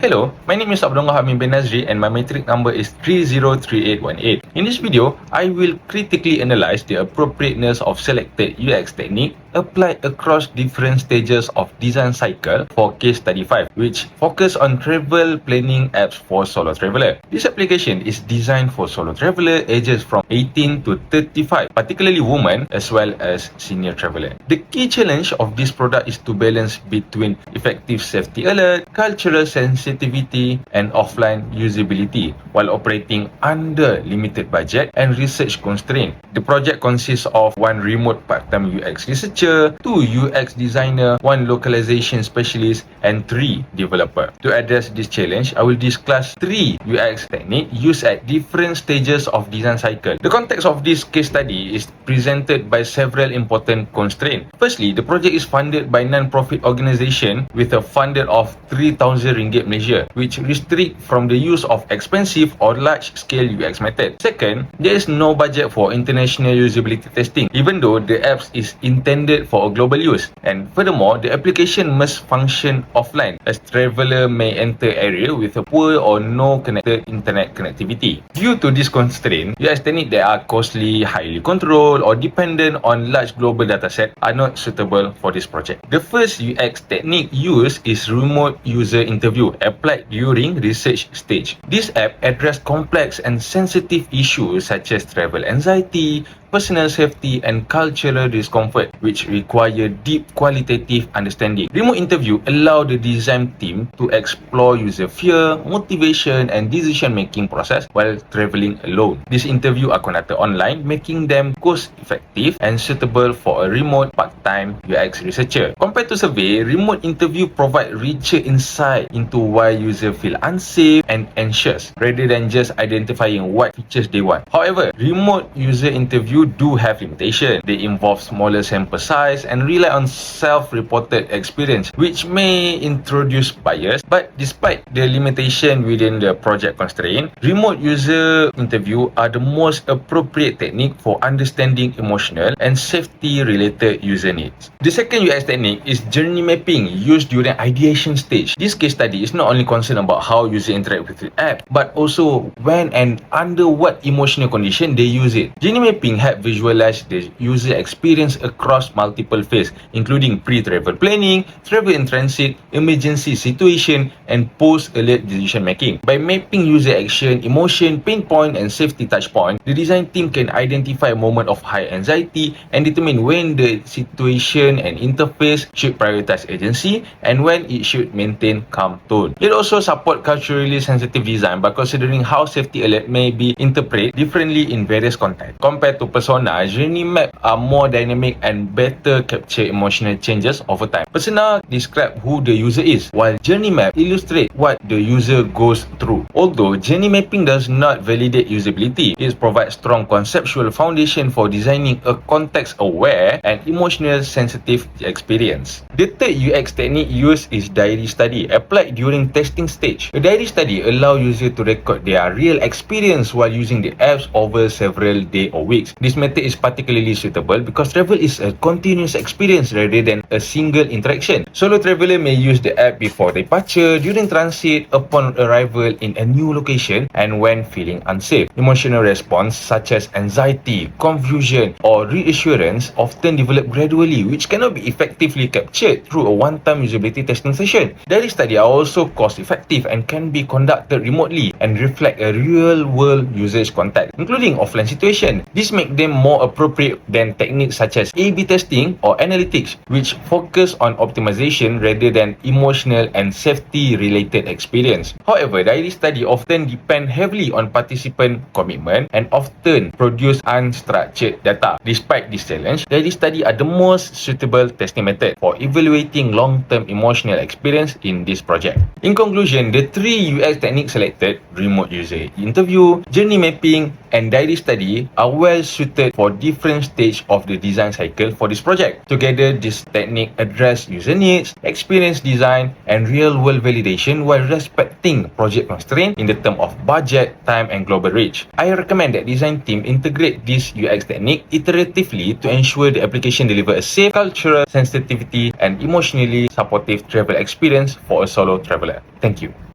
Hello, my name is Abdullah Hamid bin Nazri and my matric number is 303818. In this video, I will critically analyze the appropriateness of selected UX technique applied across different stages of design cycle for case study 5, which focus on travel planning apps for solo traveler. This application is designed for solo traveler ages from 18 to 35, particularly women as well as senior traveler. The key challenge of this product is to balance between effective safety alert, cultural sensitivity, and offline usability while operating under limited budget and research constraint. The project consists of one remote part-time UX researcher, 2 UX designer, 1 localization specialist, and 3 developer. To address this challenge, I will discuss 3 UX techniques used at different stages of design cycle. The context of this case study is presented by several important constraints. Firstly, the project is funded by non-profit organization with a funded of 3,000 ringgit Malaysia, which restrict from the use of expensive or large-scale UX method. Second, there is no budget for international usability testing, even though the apps is intended for a global use. And furthermore, the application must function offline, as traveler may enter area with a poor or no connected internet connectivity. Due to this constraint, UX techniques that are costly, highly controlled, or dependent on large global dataset are not suitable for this project. The first UX technique used is remote user interview, applied during research stage. This app addresses complex and sensitive issues such as travel anxiety, personal safety, and cultural discomfort, which require deep qualitative understanding. Remote interview allow the design team to explore user fear, motivation, and decision-making process while traveling alone. These interviews are conducted online, making them cost-effective and suitable for a remote part-time UX researcher. Compared to survey, remote interview provide richer insight into why users feel unsafe and anxious, rather than just identifying what features they want. However, remote user interview do have limitation. They involve smaller sample size and rely on self-reported experience, which may introduce bias. But despite the limitation within the project constraint, remote user interview are the most appropriate technique for understanding emotional and safety-related user needs. The second UX technique is journey mapping, used during ideation stage. This case study is not only concerned about how user interact with the app, but also when and under what emotional condition they use it. Journey mapping helps visualize the user experience across multiple phases, including pre-travel planning, travel in transit, emergency situation, and post-alert decision making. By mapping user action, emotion, pain point, and safety touch point, the design team can identify a moment of high anxiety and determine when the situation and interface should prioritize agency and when it should maintain calm tone. It also supports culturally sensitive design by considering how safety alert may be interpreted differently in various contexts. Compared to persona, journey map are more dynamic and better capture emotional changes over time. Persona describe who the user is, while journey map illustrate what the user goes through. Although journey mapping does not validate usability, it provides strong conceptual foundation for designing a context-aware and emotional sensitive experience. The third UX technique used is diary study, applied during testing stage. A diary study allows users to record their real experience while using the apps over several days or weeks. This method is particularly suitable because travel is a continuous experience rather than a single interaction. Solo traveler may use the app before departure, during transit, upon arrival in a new location, and when feeling unsafe. Emotional response such as anxiety, confusion, or reassurance often develop gradually, which cannot be effectively captured through a one-time usability testing session. Diary studies are also cost-effective and can be conducted remotely and reflect a real-world usage context, including offline situation. This makes them more appropriate than techniques such as A/B testing or analytics, which focus on optimization rather than emotional and safety-related experience. However, diary study often depend heavily on participant commitment and often produce unstructured data. Despite this challenge, diary study are the most suitable testing method for evaluating long-term emotional experience in this project. In conclusion, the 3 UX techniques selected, remote user interview, journey mapping, and diary study are well suited for different stages of the design cycle for this project. Together, this technique address user needs, experience design, and real-world validation while respecting project constraints in the term of budget, time, and global reach. I recommend that design team integrate this UX technique iteratively to ensure the application deliver a safe, cultural sensitivity, and emotionally supportive travel experience for a solo traveler. Thank you.